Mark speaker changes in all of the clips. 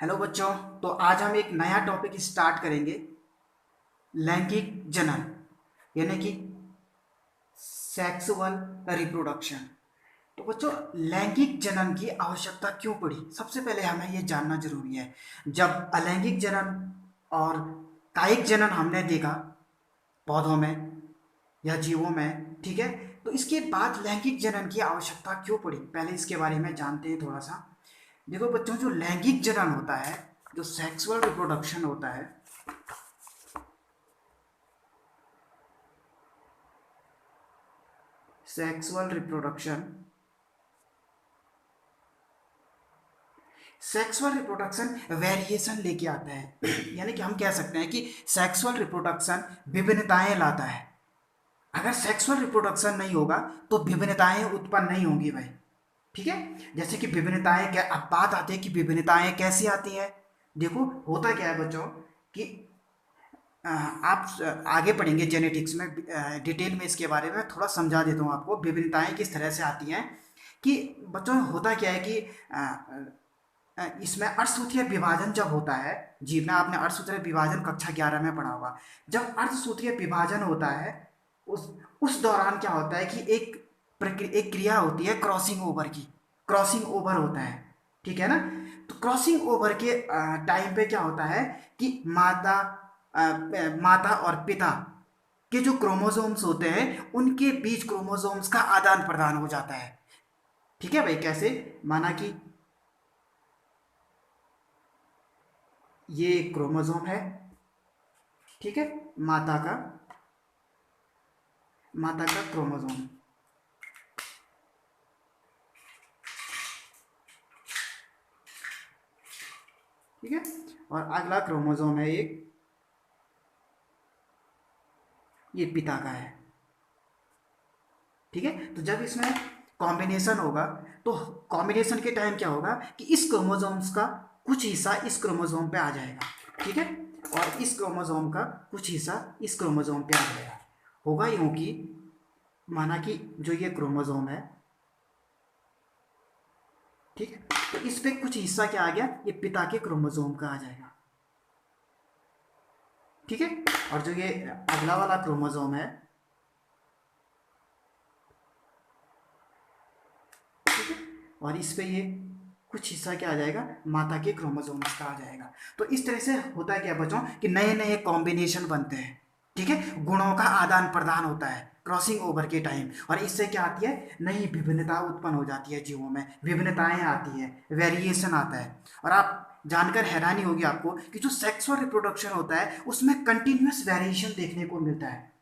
Speaker 1: Hello बच्चों। तो आज हम एक नया टॉपिक स्टार्ट करेंगे, लैंगिक जनन यानी कि सेक्सुअल रिप्रोडक्शन। तो बच्चों, लैंगिक जनन की आवश्यकता क्यों पड़ी, सबसे पहले हमें ये जानना जरूरी है। जब अलैंगिक जनन और कायिक जनन हमने देखा पौधों में या जीवों में, ठीक है, तो इसके बाद लैंगिक जनन की आवश्यकता क्यों पड़ी, पहले इसके बारे में जानते हैं थोड़ा सा। देखो बच्चों, जो लैंगिक जनन होता है, जो सेक्सुअल रिप्रोडक्शन होता है, sexual reproduction sexual reproduction variation लेके आता है यानी कि हम कह सकते हैं कि सेक्सुअल रिप्रोडक्शन विभिन्नताएं लाता है। अगर सेक्सुअल रिप्रोडक्शन नहीं होगा तो विभिन्नताएं उत्पन्न नहीं होंगी भाई, ठीक है। जैसे कि विभिन्नताएं क्या, अब बात आती है कि विभिन्नताएं कैसी आती हैं। देखो, होता क्या है बच्चों कि आप आगे पढ़ेंगे जेनेटिक्स में, डिटेल में इसके बारे में थोड़ा समझा देता हूँ आपको विभिन्नताएं किस तरह से आती हैं। कि बच्चों, होता क्या है कि इसमें अर्धसूत्रीय विभाजन जब होता है, जीवना आपने अर्धसूत्रीय विभाजन कक्षा 11 में पढ़ा होगा। जब अर्धसूत्रीय विभाजन होता है, उस उस दौरान क्या होता है कि एक क्रिया होती है क्रॉसिंग ओवर की। क्रॉसिंग ओवर होता है, ठीक है ना। तो क्रॉसिंग ओवर के टाइम पे क्या होता है कि माता और पिता के जो क्रोमोसोम्स होते हैं उनके बीच क्रोमोसोम्स का आदान प्रदान हो जाता है। ठीक है भाई, कैसे, माना कि ये क्रोमोसोम है, ठीक है, माता का क्रोमोसोम, ठीक है। और अगला क्रोमोसोम है एक, ये पिता का है, ठीक है। तो जब इसमें कॉम्बिनेशन होगा तो कॉम्बिनेशन के टाइम क्या होगा कि इस क्रोमोसोम्स का कुछ हिस्सा इस क्रोमोसोम पे आ जाएगा, ठीक है, और इस क्रोमोसोम का कुछ हिस्सा इस क्रोमोसोम पे आ जाएगा। होगा यूं कि माना कि जो ये क्रोमोसोम है, ठीक, तो इस पे कुछ हिस्सा क्या आ गया, ये पिता के क्रोमोसोम का आ जाएगा, ठीक है। और जो ये अगला वाला क्रोमोसोम है, और इस पे ये कुछ हिस्सा क्या आ जाएगा, माता के क्रोमोसोम्स का आ जाएगा। तो इस तरह से होता है क्या बच्चों कि नए नए कॉम्बिनेशन बनते हैं, ठीक है, गुणों का आदान प्रदान होता है क्रॉसिंग ओवर के टाइम, और इससे क्या आती है, नई विभिन्नता उत्पन्न हो जाती है जीवों में, विभिन्नताएं आती है, वेरिएशन आता है। और आप जानकर हैरानी होगी आपको कि जो सेक्सुअल रिप्रोडक्शन होता है उसमें कंटिन्यूस वेरिएशन देखने को मिलता है,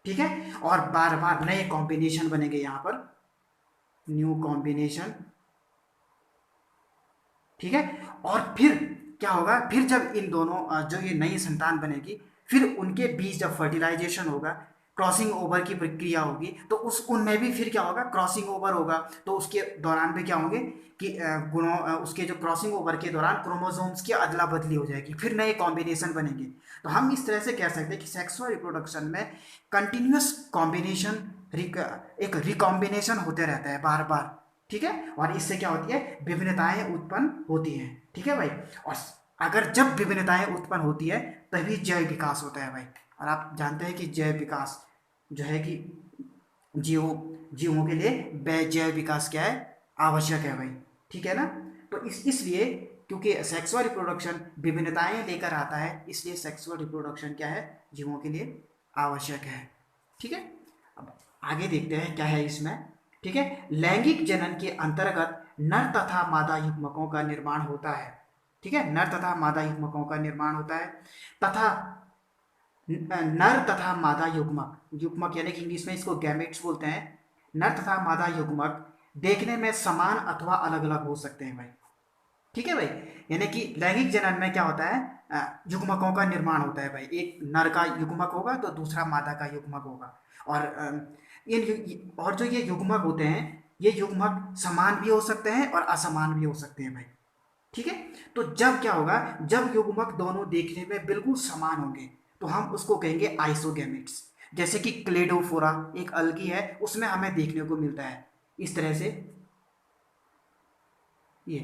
Speaker 1: ठीक है, और बार बार नए कॉम्बिनेशन बनेंगे यहाँ पर, न्यू कॉम्बिनेशन, ठीक है। और फिर क्या होगा, फिर जब इन दोनों जो ये नई संतान बनेगी, फिर उनके बीच जब फर्टिलाइजेशन होगा, क्रॉसिंग ओवर की प्रक्रिया होगी, तो उस उनमें भी फिर क्या होगा, क्रॉसिंग ओवर होगा। तो उसके दौरान भी क्या होंगे कि उसके जो क्रॉसिंग ओवर के दौरान क्रोमोसोम्स की अदला बदली हो जाएगी, फिर नए कॉम्बिनेशन बनेंगे। तो हम इस तरह से कह सकते हैं कि सेक्सुअल रिप्रोडक्शन में कंटिन्यूस कॉम्बिनेशन, एक रिकॉम्बिनेशन होते रहता है बार बार, ठीक है। और इससे क्या होती है, विभिन्नताएं उत्पन्न होती हैं, ठीक है भाई। और अगर जब विभिन्नताएं उत्पन्न होती है तभी जैव विकास होता है भाई। और आप जानते हैं कि जैव विकास जो है कि जीवों जीवों के लिए जैव विकास क्या है, आवश्यक है भाई, ठीक है ना। तो इसलिए क्योंकि सेक्सुअल रिप्रोडक्शन विभिन्नताएं लेकर आता है, इसलिए सेक्सुअल रिप्रोडक्शन क्या है, जीवों के लिए आवश्यक है, ठीक है। अब आगे देखते हैं क्या है इसमें, ठीक है। लैंगिक जनन के अंतर्गत नर तथा मादा युग्मकों का निर्माण होता है, ठीक है, नर तथा मादा युग्मकों का निर्माण होता है, तथा नर तथा मादा युग्मक, युग्मक यानी कि इंग्लिश में इसको गैमेट्स बोलते हैं। नर तथा मादा युग्मक देखने में समान अथवा अलग अलग हो सकते हैं भाई, ठीक है भाई। यानी कि लैंगिक जनन में क्या होता है, युग्मकों का निर्माण होता है भाई, एक नर का युग्मक होगा तो दूसरा मादा का युग्मक होगा। और और जो ये युग्मक होते हैं, ये युग्मक समान भी हो सकते हैं और असमान भी हो सकते हैं भाई, ठीक है। तो जब क्या होगा, जब युग्मक दोनों देखने में बिल्कुल समान होंगे तो हम उसको कहेंगे आइसोगेमेट्स। जैसे कि क्लेडोफोरा एक अलगी है, उसमें हमें देखने को मिलता है इस तरह से, ये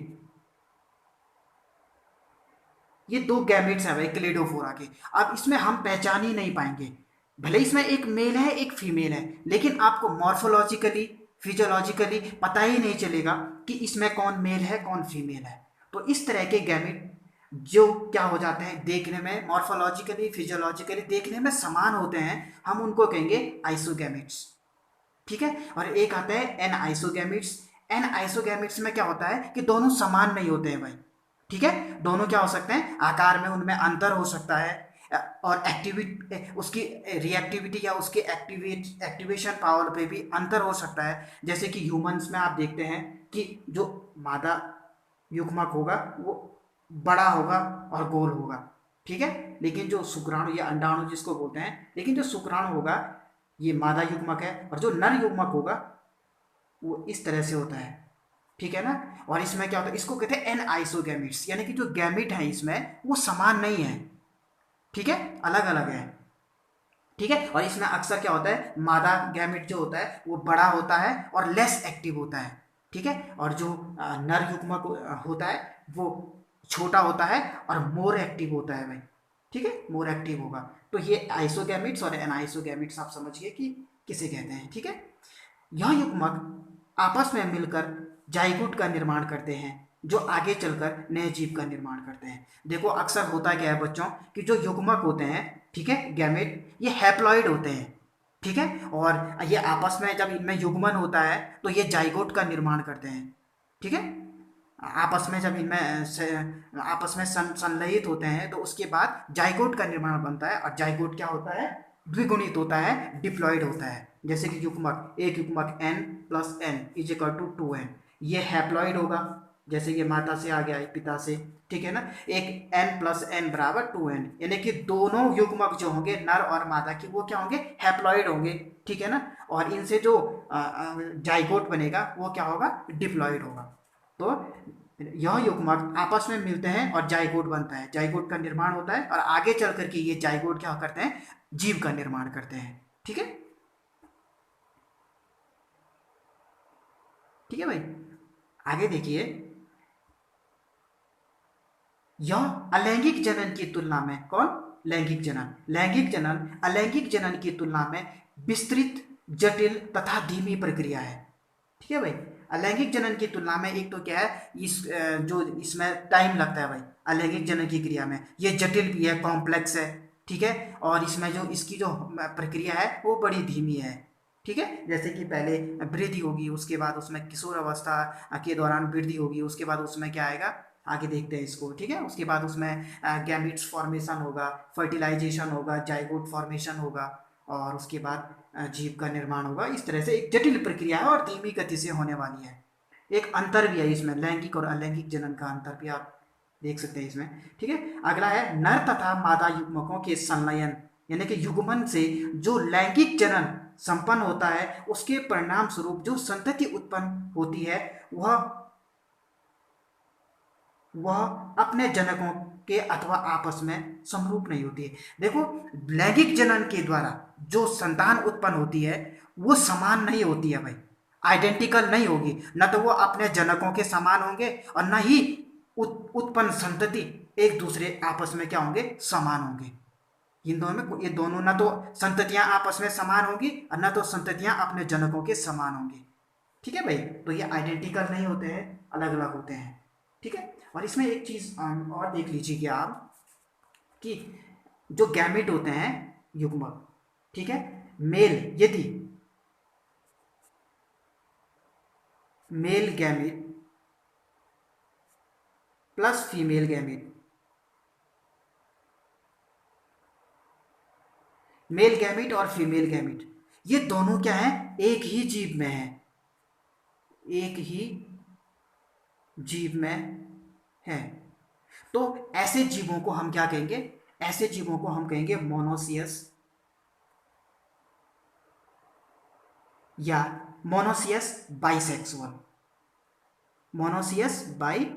Speaker 1: ये दो गैमेट्स हैं भाई क्लेडोफोरा के। अब इसमें हम पहचान ही नहीं पाएंगे, भले इसमें एक मेल है एक फीमेल है, लेकिन आपको मॉर्फोलॉजिकली फिजियोलॉजिकली पता ही नहीं चलेगा कि इसमें कौन मेल है कौन फीमेल है। तो इस तरह के गैमेट जो क्या हो जाते हैं, देखने में मॉर्फोलॉजिकली फिजियोलॉजिकली देखने में समान होते हैं, हम उनको कहेंगे आइसोगैमेट्स। ठीक है। और एक आता है एन आइसोगैमेट्स। एन आइसोगैमेट्स में क्या होता है कि दोनों समान नहीं होते हैं भाई। ठीक है। दोनों क्या हो सकते हैं, आकार में उनमें अंतर हो सकता है, और एक्टिविटी उसकी रिएक्टिविटी या उसके एक्टिवेशन पावर पे भी अंतर हो सकता है। जैसे कि ह्यूमंस में आप देखते हैं कि जो मादा युग्मक होगा वो बड़ा होगा और गोल होगा। ठीक है। लेकिन जो शुक्राणु या अंडाणु जिसको बोलते हैं, लेकिन जो शुक्राणु होगा ये मादा युग्मक है, और जो नर युग्मक होगा वो इस तरह से होता है। ठीक है ना। और इसमें क्या होता है, इसको कहते हैं एन आइसोगैमिट्स, यानी कि जो गैमिट है इसमें वो समान नहीं है। ठीक है, अलग अलग है। ठीक है। और इसमें अक्सर क्या होता है, मादा गैमिट जो होता है वो बड़ा होता है और लेस एक्टिव होता है। ठीक है। और जो नर युग्मक होता है वो छोटा होता है और मोर एक्टिव होता है भाई। ठीक है, मोर एक्टिव होगा। तो ये आइसोगैमिट्स और एनाइसोगैमिट्स आप समझिए कि किसे कहते हैं। ठीक है। यह युग्मक आपस में मिलकर जाइगोट का निर्माण करते हैं, जो आगे चलकर नए जीव का निर्माण करते हैं। देखो अक्सर होता क्या है बच्चों, कि जो युग्मक होते हैं, ठीक है, गैमेट, ये हैप्लॉइड होते हैं। ठीक है। और ये आपस में जब इनमें युग्मन होता है तो ये जाइगोट का निर्माण करते हैं। ठीक है। आपस में जब इनमें आपस में संलयित होते हैं तो उसके बाद जाइगोट का निर्माण बनता है, और जाइगोट क्या होता है, द्विगुणित होता है, डिप्लॉयड होता है। जैसे कि युग्मक, एक युग्मक n plus n is equal to 2n, ये हैप्लॉइड होगा, जैसे ये माता से आ गया है पिता से। ठीक है ना। एक n प्लस एन बराबर 2n, यानी कि दोनों युग्मक जो होंगे नर और मादा की वो क्या होंगे, हैप्लॉइड होंगे। ठीक है ना। और इनसे जो जाइगोट बनेगा वो क्या होगा, डिप्लॉयड होगा। तो यह युग्मक आपस में मिलते हैं और जाइगोट बनता है, जाइगोट का निर्माण होता है, और आगे चल करके ये जाइगोट क्या करते हैं, जीव का निर्माण करते हैं। ठीक है। ठीक है भाई, आगे देखिए। यह अलैंगिक जनन की तुलना में, कौन, लैंगिक जनन, लैंगिक जनन अलैंगिक जनन की तुलना में विस्तृत, जटिल तथा धीमी प्रक्रिया है। ठीक है भाई। अलैंगिक जनन की तुलना में एक तो क्या है, जो इसमें टाइम लगता है भाई, अलैंगिक जनन की क्रिया में, ये जटिल भी है, कॉम्प्लेक्स है। ठीक है। और इसमें जो इसकी जो प्रक्रिया है वो बड़ी धीमी है। ठीक है। जैसे कि पहले वृद्धि होगी, उसके बाद उसमें किशोर अवस्था के दौरान वृद्धि होगी, उसके बाद उसमें क्या आएगा, आगे देखते हैं इसको। ठीक है। उसके बाद उसमें गैमिट्स फॉर्मेशन होगा, फर्टिलाइजेशन होगा, जाइगोट फॉर्मेशन होगा, और उसके बाद जीव का निर्माण होगा। इस तरह से एक जटिल प्रक्रिया है और धीमी गति से होने वाली है। एक अंतर भी है इसमें, लैंगिक और अलैंगिक जनन का अंतर भी आप देख सकते हैं इसमें। ठीक है। अगला है नर तथा मादा युग्मकों के संलयन, यानी कि युग्मन से जो लैंगिक जनन संपन्न होता है उसके परिणाम स्वरूप जो संतति उत्पन्न होती है वह अपने जनकों के अथवा आपस में समरूप नहीं होती है। देखो लैंगिक जनन के द्वारा जो संतान उत्पन्न होती है वो समान नहीं होती है भाई, आइडेंटिकल नहीं होगी। न तो वो अपने जनकों के समान होंगे और न ही उत्पन्न संतति एक दूसरे आपस में क्या होंगे, समान होंगे। इन दोनों में, ये दोनों न तो संततियां आपस में समान होंगी और न तो संततियां अपने जनकों के समान होंगी। ठीक है भाई। तो ये आइडेंटिकल नहीं होते हैं, अलग अलग होते हैं। ठीक है। और इसमें एक चीज और देख लीजिए कि आप, कि जो गैमेट होते हैं युग्मक, ठीक है, मेल यदि male gamete plus female gamete, male gamete और फीमेल गैमेट, ये दोनों क्या है, एक ही जीव में है, एक ही जीव में है। तो ऐसे जीवों को हम क्या कहेंगे, ऐसे जीवों को हम कहेंगे मोनोसियस या मोनोसियस बाइसेक्सुअल, मोनोसियस बाइसेक्सुअल।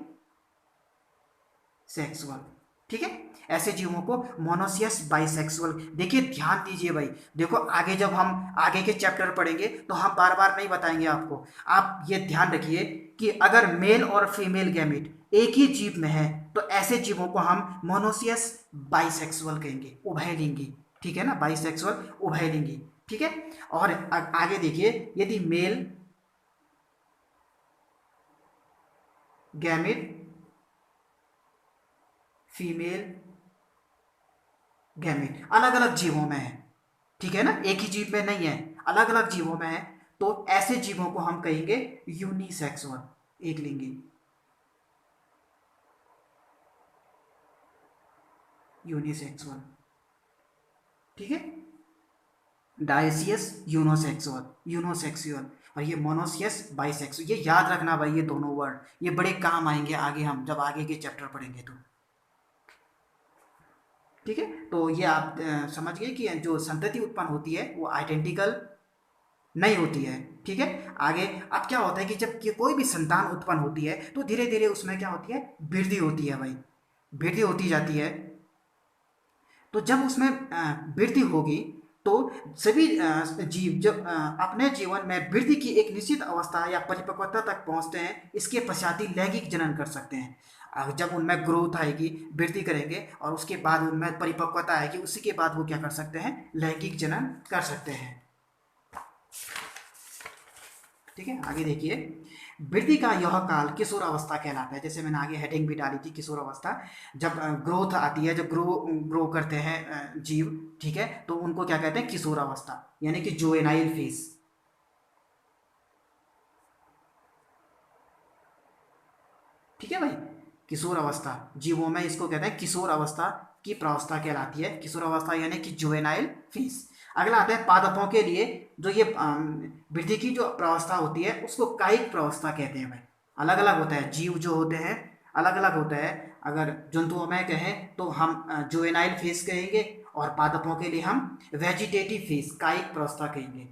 Speaker 1: ठीक है। ऐसे जीवों को मोनोसियस बाइसेक्सुअल। देखिए ध्यान दीजिए भाई, देखो आगे जब हम आगे के चैप्टर पढ़ेंगे तो हम बार बार नहीं बताएंगे आपको। आप ये ध्यान रखिए कि अगर मेल और फीमेल गैमेट एक ही जीव में है तो ऐसे जीवों को हम मोनोसियस बाइसेक्सुअल कहेंगे, उभयलिंगी। ठीक है ना, बाइसेक्सुअल उभयलिंगी। ठीक है। और आगे देखिए, यदि मेल गैमेट फीमेल गैमेट अलग अलग जीवों में है, ठीक है ना, एक ही जीव में नहीं है, अलग अलग जीवों में है, तो ऐसे जीवों को हम कहेंगे यूनिसेक्सुअल, एक लिंगी। यूनिसेक्सुअल, ठीक है। डायसियस यूनोसेक्सुअल, यूनोसेक्सुअल, और ये मोनोसियस बाइसेक्सुअल। ये याद रखना भाई, ये दोनों वर्ड ये बड़े काम आएंगे आगे, हम जब आगे के चैप्टर पढ़ेंगे तो। ठीक है, तो ये आप समझ गए कि जो संतति उत्पन्न होती है वो आइडेंटिकल नहीं होती है। ठीक है। आगे अब क्या होता है कि जब कोई भी संतान उत्पन्न होती है तो धीरे धीरे उसमें क्या होती है, वृद्धि होती है भाई, वृद्धि होती जाती है। तो जब उसमें वृद्धि होगी तो सभी जीव जब अपने जीवन में वृद्धि की एक निश्चित अवस्था या परिपक्वता तक पहुंचते हैं, इसके पश्चात ही लैंगिक जनन कर सकते हैं। जब उनमें ग्रोथ आएगी, वृद्धि करेंगे और उसके बाद उनमें परिपक्वता आएगी, उसी के बाद वो क्या कर सकते हैं, लैंगिक जनन कर सकते हैं। ठीक है। आगे देखिए, वृद्धि का यह काल किशोर अवस्था कहलाता है। जैसे मैंने आगे हेडिंग भी डाली थी, किशोर अवस्था, जब ग्रोथ आती है, जब ग्रो करते हैं जीव, ठीक है, तो उनको क्या कहते हैं, किशोर अवस्था, यानी कि जुवेनाइल फेज। ठीक है भाई, किशोर अवस्था जीवों में इसको कहते हैं किशोर अवस्था की प्रावस्था कहलाती है, किशोर अवस्था यानी कि जुवेनाइल फेज। अगला आता है पादपों के लिए, जो ये वृद्धि की जो प्रावस्था होती है उसको कायिक प्रावस्था कहते हैं भाई। अलग अलग होता है, जीव जो होते हैं अलग अलग होता है। अगर जंतुओं में कहें तो हम जुवेनाइल फेज कहेंगे, और पादपों के लिए हम वेजिटेटिव फेज, कायिक प्रावस्था कहेंगे,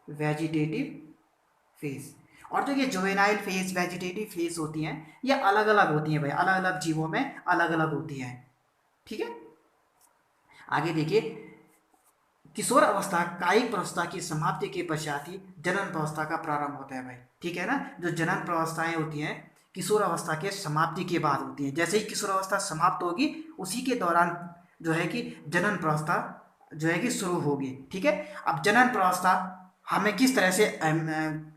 Speaker 1: वेजिटेटिव फेज। और जो ये जुवेनाइल फेज, वेजिटेटिव फेज होती हैं, ये अलग अलग होती हैं भाई, अलग अलग जीवों में अलग अलग होती हैं। ठीक है। आगे देखिए, किशोर अवस्था कायिक प्रावस्था की समाप्ति के पश्चात ही जनन प्रावस्था का प्रारंभ होता है भाई। ठीक है ना, जो जनन प्रावस्थाएं होती हैं किशोर अवस्था के समाप्ति के बाद होती हैं। जैसे ही किशोर अवस्था समाप्त होगी उसी के दौरान जो है कि जनन प्रावस्था जो है कि शुरू होगी। ठीक है। अब जनन प्रावस्था हमें किस तरह से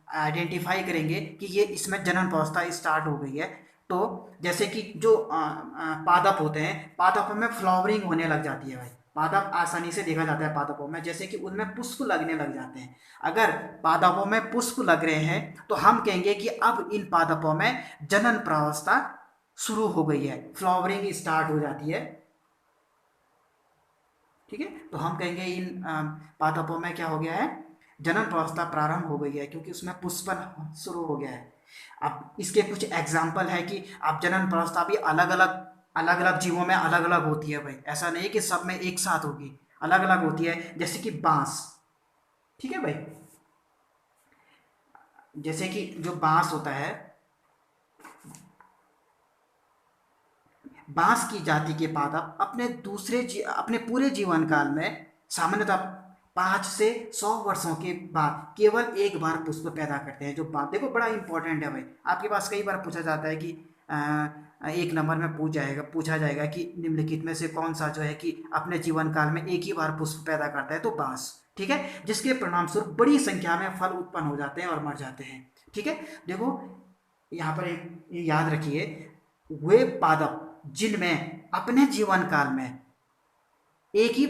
Speaker 1: आइडेंटिफाई करेंगे कि ये इसमें जनन प्रावस्था स्टार्ट हो गई है। तो जैसे कि जो पादप होते हैं, पादपों में फ्लावरिंग होने लग जाती है भाई। पादप आसानी से देखा जाता है पादपों में, जैसे कि उनमें पुष्प लगने लग जाते हैं। अगर पादपों में पुष्प लग रहे हैं तो हम कहेंगे कि अब इन पादपों में जनन प्रावस्था शुरू हो गई है, फ्लावरिंग स्टार्ट हो जाती है। ठीक है, तो हम कहेंगे इन पादपों में क्या हो गया है, जनन प्रावस्था प्रारंभ हो गई है, क्योंकि उसमें पुष्पन शुरू हो गया है। अब इसके कुछ एग्जाम्पल है कि अब जनन प्रावस्था भी अलग अलग जीवों में अलग अलग होती है भाई, ऐसा नहीं कि सब में एक साथ होगी, अलग अलग होती है। जैसे कि बांस, ठीक है भाई, जैसे कि जो बांस होता है, बांस की जाति के पादप अपने पूरे जीवन काल में सामान्यतः 5 से 100 वर्षों के बाद केवल एक बार पुष्प पैदा करते हैं। जो बात देखो बड़ा इंपॉर्टेंट है भाई, आपके पास कई बार पूछा जाता है कि एक नंबर में पूछा जाएगा कि निम्नलिखित में से कौन सा जो है कि अपने जीवन काल में एक ही बार पुष्प पैदा करता है, तो बांस। ठीक है, जिसके परिणाम स्वरूप बड़ी संख्या में फल उत्पन्न हो जाते हैं और मर जाते हैं। ठीक है, देखो यहाँ पर एक याद रखिए, वे पादप जिनमें अपने जीवन काल में एक ही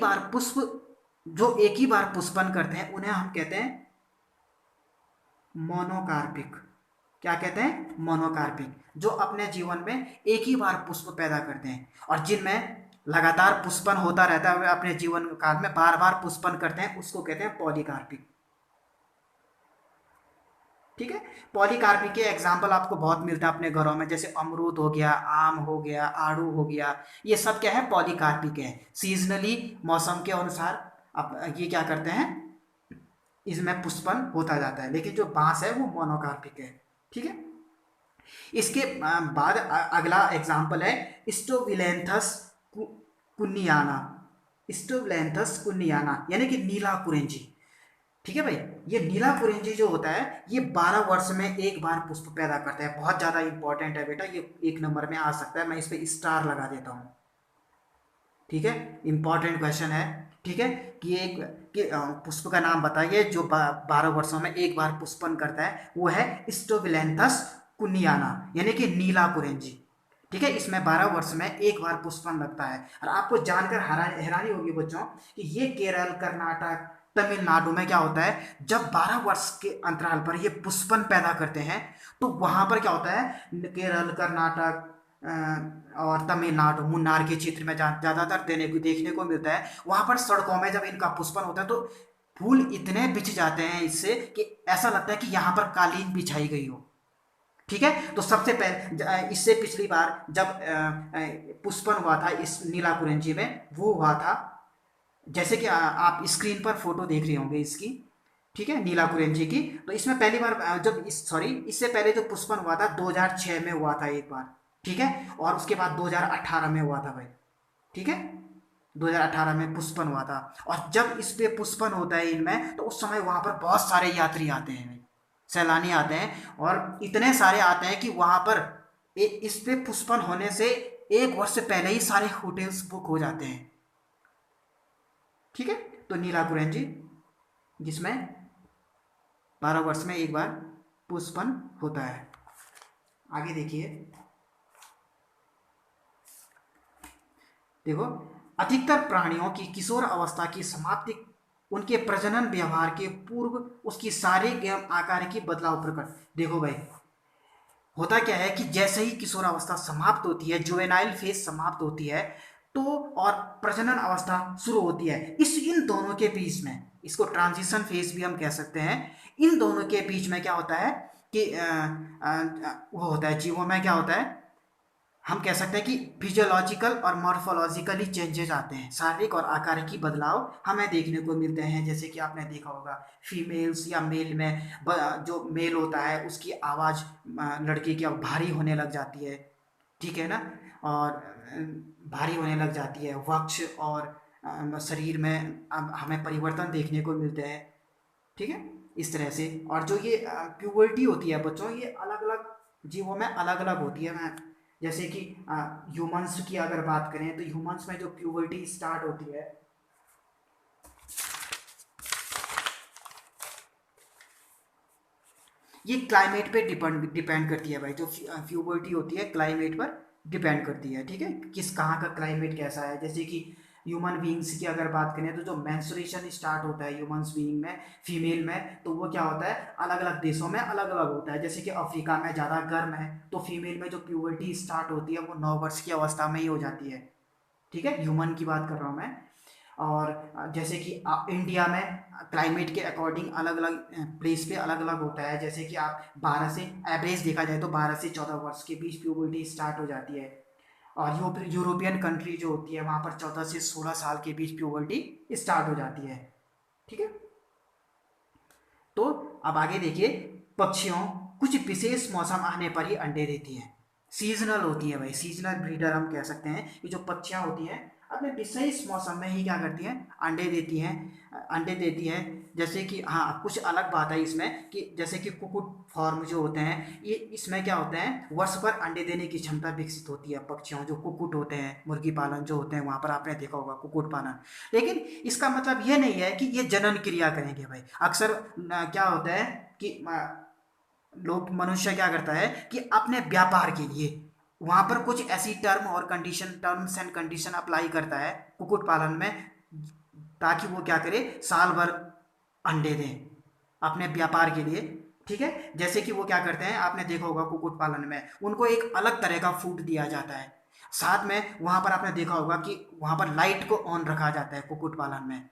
Speaker 1: बार पुष्पन करते हैं, उन्हें हम कहते हैं मोनोकार्पिक। क्या कहते हैं, मोनोकार्पिक। जो अपने जीवन में एक ही बार पुष्प पैदा करते हैं, और जिनमें लगातार पुष्पन होता रहता है, वे अपने जीवन काल में बार बार पुष्पन करते हैं, उसको कहते हैं पॉलीकार्पिक। ठीक है, पॉलीकार्पिक के एग्जाम्पल आपको बहुत मिलता है अपने घरों में, जैसे अमरूद हो गया, आम हो गया, आड़ू हो गया, ये सब क्या है, पॉलीकार्पिक है। सीजनली मौसम के अनुसार अब ये क्या करते हैं, इसमें पुष्पन होता जाता है। लेकिन जो बांस है वो मोनोकार्पिक है। ठीक है। इसके बाद अगला एग्जाम्पल है स्टोविलेंथस कुनियाना। स्टोविलेंथस कुनियाना यानी कि नीला कुरेंजी। ठीक है भाई, ये नीला कुरेंजी जो होता है ये 12 वर्ष में एक बार पुष्प पैदा करता है। बहुत ज़्यादा इंपॉर्टेंट है बेटा, ये 1 नंबर में आ सकता है, मैं इस पे स्टार लगा देता हूँ। ठीक है, इंपॉर्टेंट क्वेश्चन है। ठीक है, कि एक कि पुष्प का नाम बताइए जो 12 वर्षों में एक बार पुष्पन करता है। वो है स्टोबिलेंथस कुनियाना यानी कि नीला कुरेंजी। ठीक है, इसमें 12 वर्ष में एक बार पुष्पन लगता है। और आपको जानकर हैरानी होगी बच्चों कि ये केरल, कर्नाटक, तमिलनाडु में क्या होता है, जब 12 वर्ष के अंतराल पर ये पुष्पन पैदा करते हैं तो वहां पर क्या होता है, केरल, कर्नाटक और तमिलनाडु, मुन्नार के क्षेत्र में ज़्यादातर देखने को मिलता है। वहां पर सड़कों में जब इनका पुष्पन होता है तो फूल इतने बिछ जाते हैं इससे कि ऐसा लगता है कि यहाँ पर कालीन बिछाई गई हो। ठीक है, तो सबसे पहले इससे पिछली बार जब पुष्पन हुआ था इस नीला कुरेंजी में, वो हुआ था जैसे कि आप स्क्रीन पर फोटो देख रहे होंगे इसकी। ठीक है, नीला कुरेंजी की। तो इसमें पहली बार जब इससे पहले जो पुष्पन हुआ था 2006 में हुआ था एक बार। ठीक है, और उसके बाद 2018 में हुआ था भाई। ठीक है, 2018 में पुष्पन हुआ था। और जब इस पे पुष्पन होता है इनमें तो उस समय वहां पर बहुत सारे यात्री आते हैं भाई, सैलानी आते हैं, और इतने सारे आते हैं कि वहां पर इस पे पुष्पन होने से 1 वर्ष से पहले ही सारे होटल्स बुक हो जाते हैं। ठीक है, तो नीला कुरेंजी जिसमें 12 वर्ष में एक बार पुष्पन होता है। आगे देखिए, देखो, अधिकतर प्राणियों की किशोर अवस्था की समाप्ति उनके प्रजनन व्यवहार के पूर्व उसकी शारीरिक एवं आकार की बदलाव प्रकट। देखो भाई, होता क्या है कि जैसे ही किशोर अवस्था समाप्त होती है, जुवेनाइल फेज समाप्त होती है, तो और प्रजनन अवस्था शुरू होती है, इन दोनों के बीच में, इसको ट्रांजिशन फेज भी हम कह सकते हैं, इन दोनों के बीच में क्या होता है कि वो होता है जीवों में क्या होता है, हम कह सकते हैं कि फिजियोलॉजिकल और मॉर्फोलॉजिकली चेंजेस आते हैं, शारीरिक और आकार की बदलाव हमें देखने को मिलते हैं। जैसे कि आपने देखा होगा फीमेल्स या मेल में जो मेल होता है उसकी आवाज़ लड़के की अब भारी होने लग जाती है। ठीक है ना, और भारी होने लग जाती है, वक्ष और शरीर में अब हमें परिवर्तन देखने को मिलते हैं। ठीक है, इस तरह से। और जो ये प्यूबर्टी होती है बच्चों, ये अलग अलग जीवों में अलग अलग होती है। मैं जैसे कि ह्यूमंस की अगर बात करें तो ह्यूमंस में जो प्यूबर्टी स्टार्ट होती है, ये क्लाइमेट पे डिपेंड करती है भाई। जो प्यूबर्टी होती है क्लाइमेट पर डिपेंड करती है। ठीक है, किस कहाँ का क्लाइमेट कैसा है। जैसे कि ह्यूमन बींग्स की अगर बात करें तो जो मेंस्ट्रुएशन स्टार्ट होता है ह्यूमंस बीइंग में, फीमेल में, तो वो क्या होता है अलग अलग देशों में अलग अलग होता है। जैसे कि अफ्रीका में ज़्यादा गर्म है तो फीमेल में जो प्यूबर्टी स्टार्ट होती है वो 9 वर्ष की अवस्था में ही हो जाती है। ठीक है, ह्यूमन की बात कर रहा हूँ मैं। और जैसे कि इंडिया में क्लाइमेट के अकॉर्डिंग अलग अलग प्लेस पे अलग अलग होता है। जैसे कि आप 12 से एवरेज देखा जाए तो 12 से 14 वर्ष के बीच प्यूबर्टी स्टार्ट हो जाती है। और यूरोपियन कंट्री जो होती है वहाँ पर 14 से 16 साल के बीच प्यूबर्टी स्टार्ट हो जाती है। ठीक है, तो अब आगे देखिए, पक्षियों कुछ विशेष मौसम आने पर ही अंडे देती हैं। सीजनल होती है भाई, सीजनल ब्रीडर हम कह सकते हैं। ये जो पक्षियाँ होती हैं अपने विशेष मौसम में ही क्या करती हैं, अंडे देती हैं। अंडे देती हैं। जैसे कि हाँ, कुछ अलग बात है इसमें कि जैसे कि कुकुट फॉर्म जो होते हैं, ये इसमें क्या होते हैं वर्ष भर अंडे देने की क्षमता विकसित होती है पक्षियों, जो कुकुट होते हैं, मुर्गी पालन जो होते हैं वहाँ पर आपने देखा होगा कुकुट पालन। लेकिन इसका मतलब ये नहीं है कि ये जनन क्रिया करेंगे भाई। अक्सर क्या होता है कि लोग मनुष्य क्या करता है कि अपने व्यापार के लिए वहां पर कुछ ऐसी टर्म्स एंड कंडीशन अप्लाई करता है कुक्कुट पालन में, ताकि वो क्या करे साल भर अंडे दें अपने व्यापार के लिए। ठीक है, जैसे कि वो क्या करते हैं आपने देखा होगा कुक्कुट पालन में उनको एक अलग तरह का फूड दिया जाता है। साथ में वहां पर आपने देखा होगा कि वहां पर लाइट को ऑन रखा जाता है कुक्कुट पालन में।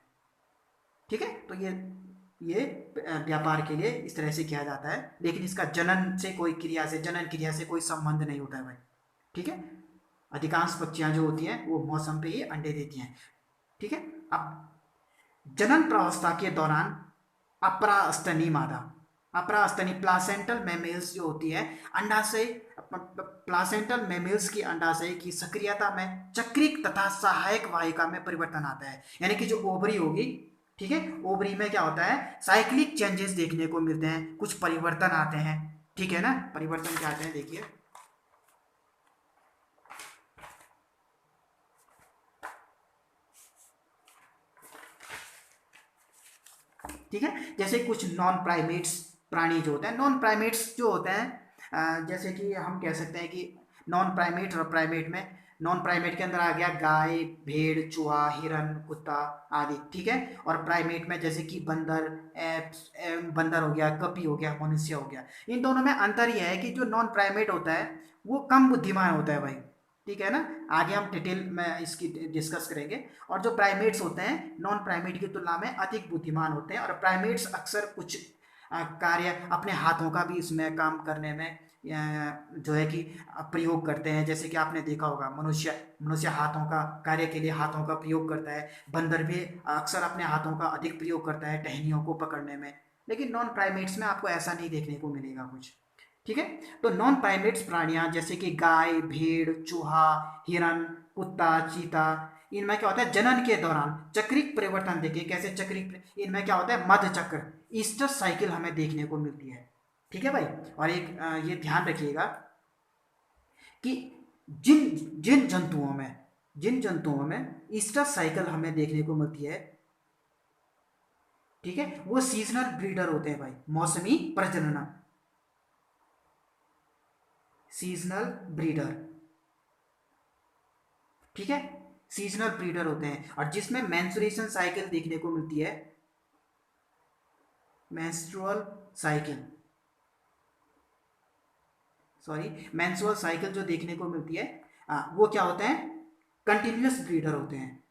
Speaker 1: ठीक है, तो ये व्यापार के लिए इस तरह से किया जाता है, लेकिन इसका जनन क्रिया से कोई संबंध नहीं होता है भाई। ठीक है, अधिकांश पक्षियां जो होती हैं वो मौसम पे ही अंडे देती हैं। ठीक है, अब जनन प्रावस्था के दौरान अपरास्तनी मादा, अपरास्तनी प्लासेंटल मेमेल्स जो होती है, अंडाशय, प्लासेंटल मेमेल्स की अंडाशय की सक्रियता में चक्रिक तथा सहायक वाहिका में परिवर्तन आता है। यानी कि जो ओवरी होगी, ठीक है, ओवरी में क्या होता है, साइक्लिक चेंजेस देखने को मिलते हैं, कुछ परिवर्तन आते हैं, ठीक है ना। परिवर्तन क्या आते हैं देखिए, ठीक है। जैसे कुछ नॉन प्राइमेट्स प्राणी जो होते हैं, नॉन प्राइमेट्स जो होते हैं, जैसे कि हम कह सकते हैं कि नॉन प्राइमेट और प्राइमेट में, नॉन प्राइमेट के अंदर आ गया गाय, भेड़, चूहा, हिरन, कुत्ता आदि, ठीक है। और प्राइमेट में जैसे कि बंदर, बंदर हो गया, कपी हो गया, मनुष्य हो गया। इन दोनों में अंतर यह है कि जो नॉन प्राइमेट होता है वो कम बुद्धिमान होता है भाई, ठीक है ना। आगे हम डिटेल में इसकी डिस्कस करेंगे। और जो प्राइमेट्स होते हैं नॉन प्राइमेट की तुलना में अधिक बुद्धिमान होते हैं, और प्राइमेट्स अक्सर कुछ कार्य अपने हाथों का भी इसमें काम करने में जो है कि प्रयोग करते हैं। जैसे कि आपने देखा होगा, मनुष्य मनुष्य हाथों का कार्य के लिए हाथों का प्रयोग करता है, बंदर भी अक्सर अपने हाथों का अधिक प्रयोग करता है टहनियों को पकड़ने में। लेकिन नॉन प्राइमेट्स में आपको ऐसा नहीं देखने को मिलेगा कुछ, ठीक है। तो नॉन प्राइमेट्स प्राणियां जैसे कि गाय, भेड़, चूहा, हिरन, कुत्ता, चीता, इनमें क्या होता है, जनन के दौरान चक्रिक परिवर्तन देखिए कैसे चक्रिक, इनमें क्या होता है, मध्य चक्र, ईस्टर साइकिल हमें देखने को मिलती है, ठीक है भाई। और एक ये ध्यान रखिएगा कि जिन जिन जंतुओं में जिन जंतुओं में ईस्टर साइकिल हमें देखने को मिलती है, ठीक है, वो सीजनल ब्रीडर होते हैं भाई, मौसमी प्रजनन, सीजनल ब्रीडर, ठीक है, सीजनल ब्रीडर होते हैं। और जिसमें मेंस्ट्रुएशन साइकिल देखने को मिलती है, menstrual cycle, sorry, menstrual cycle जो देखने को मिलती है, वो क्या होते हैं, कंटिन्यूअस ब्रीडर होते हैं।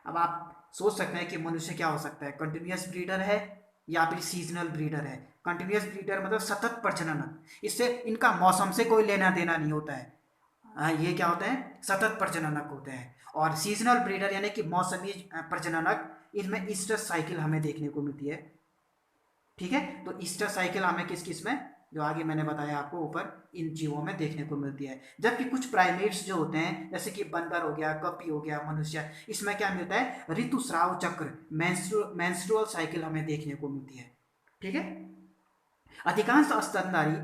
Speaker 1: अब आप सोच सकते हैं कि मनुष्य क्या हो सकता है, कंटिन्यूअस ब्रीडर है या फिर सीजनल ब्रीडर है। कंटिन्यूअस ब्रीडर मतलब सतत प्रजनन, इससे इनका मौसम से कोई लेना देना नहीं होता है। ये क्या होते हैं, सतत प्रजननक होते हैं। और सीजनल ब्रीडर यानी कि मौसमी प्रजननक, इनमें ईस्टर साइकिल हमें देखने को मिलती है, ठीक है। तो ईस्टर साइकिल हमें किस किस में, जो आगे मैंने बताया आपको ऊपर, इन जीवों में देखने को मिलती है। जबकि कुछ प्राइमेट्स जो होते हैं जैसे कि बंदर हो गया, कपी हो गया, मनुष्य, इसमें क्या मिलता है, ऋतुस्राव चक्र, मेंस्ट्रुअल साइकिल हमें देखने को मिलती है, ठीक है। अधिकांश स्तनधारी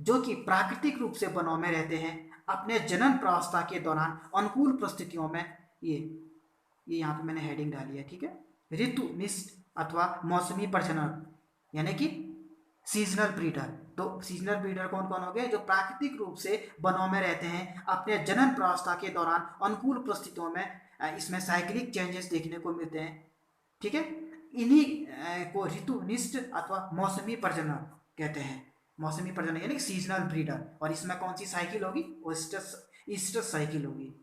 Speaker 1: जो कि प्राकृतिक रूप से वनों में रहते हैं, अपने जनन प्रावस्था के दौरान अनुकूल परिस्थितियों में, ये यहाँ पे मैंने हेडिंग डाली है, ठीक है, ऋतुनिष्ठ अथवा मौसमी प्रजनन यानी कि सीजनल ब्रीडर। तो सीजनल ब्रीडर कौन कौन हो गए, जो प्राकृतिक रूप से वनों में रहते हैं, अपने जनन प्रावस्था के दौरान अनुकूल परिस्थितियों में इसमें साइक्लिक चेंजेस देखने को मिलते हैं, ठीक है। इन्हीं को ऋतुनिष्ठ अथवा मौसमी प्रजनन कहते हैं। मौसमी प्रजनन यानी सीजनल ब्रीडर। और इसमें कौन सी साइकिल होगी, ईस्टर ईस्टर साइकिल होगी,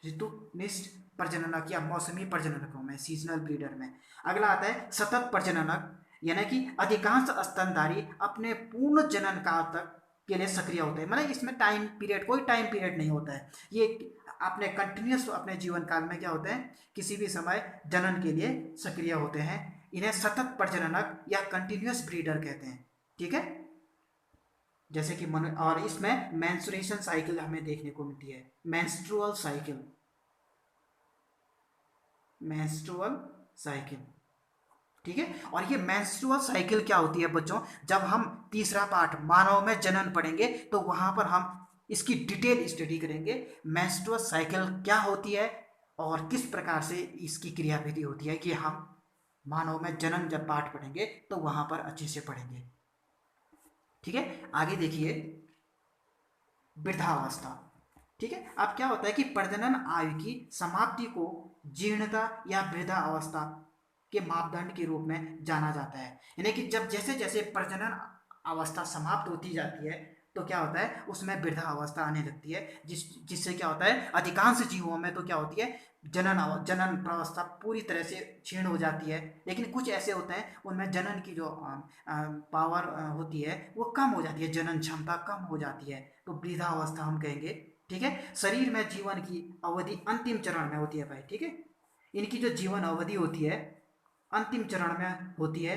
Speaker 1: ऋतुनिष्ठ प्रजननक या मौसमी प्रजननकों में, सीजनल ब्रीडर में। अगला आता है सतत प्रजननक, यानी कि अधिकांश स्तनधारी अपने पूर्ण जनन काल तक के लिए सक्रिय होते हैं। मतलब इसमें टाइम पीरियड, कोई टाइम पीरियड नहीं होता है, ये अपने कंटिन्यूस अपने जीवन काल में क्या होते हैं, किसी भी समय जनन के लिए सक्रिय होते हैं। इन्हें सतत प्रजननक या कंटिन्यूस ब्रीडर कहते हैं, ठीक है। जैसे कि और इसमें मेंस्ट्रुएशन साइकिल हमें देखने को मिलती है, मेंस्ट्रुअल साइकिल, मेंस्ट्रुअल साइकिल, ठीक है। और ये मेंस्ट्रुअल साइकिल क्या होती है बच्चों, जब हम तीसरा पार्ट मानव में जनन पढ़ेंगे तो वहां पर हम इसकी डिटेल स्टडी करेंगे, मेंस्ट्रुअल साइकिल क्या होती है और किस प्रकार से इसकी क्रियाविधि होती है, ये हम मानव में जनन जब पाठ पढ़ेंगे तो वहां पर अच्छे से पढ़ेंगे, ठीक है। आगे देखिए, वृद्धावस्था, ठीक है। अब क्या होता है कि प्रजनन आयु की समाप्ति को जीर्णता या वृद्धावस्था के मापदंड के रूप में जाना जाता है। यानी कि जब जैसे जैसे प्रजनन अवस्था समाप्त होती जाती है, तो क्या होता है उसमें वृद्धावस्था आने लगती है, जिससे क्या होता है अधिकांश जीवों में तो क्या होती है जनन प्रावस्था पूरी तरह से क्षीण हो जाती है। लेकिन कुछ ऐसे होते हैं उनमें जनन की जो पावर होती है वो कम हो जाती है, जनन क्षमता कम हो जाती है, तो वृद्धावस्था हम कहेंगे। ठीक है, शरीर में जीवन की अवधि अंतिम चरण में होती है भाई। ठीक है, इनकी जो जीवन अवधि होती है अंतिम चरण में होती है।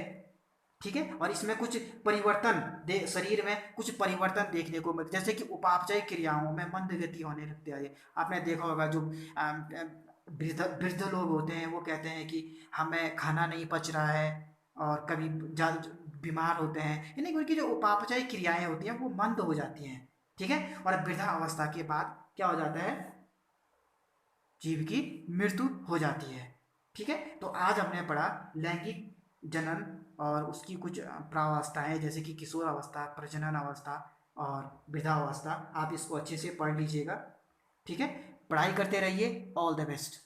Speaker 1: ठीक है, और इसमें कुछ परिवर्तन दे शरीर में कुछ परिवर्तन देखने को मिलते, जैसे कि उपापचय क्रियाओं में मंद गति होने लगती है। आपने देखा होगा जो वृद्ध वृद्ध लोग होते हैं वो कहते हैं कि हमें खाना नहीं पच रहा है, और कभी बीमार होते हैं, यानी कि उनकी जो उपापचय क्रियाएं होती हैं वो मंद हो जाती हैं। ठीक है, और वृद्धावस्था के बाद क्या हो जाता है, जीव की मृत्यु हो जाती है। ठीक है, तो आज हमने पढ़ा लैंगिक जनन और उसकी कुछ प्रावस्थाएं, जैसे कि किशोर अवस्था, प्रजनन अवस्था और वृद्धावस्था। आप इसको अच्छे से पढ़ लीजिएगा। ठीक है, पढ़ाई करते रहिए। All the best.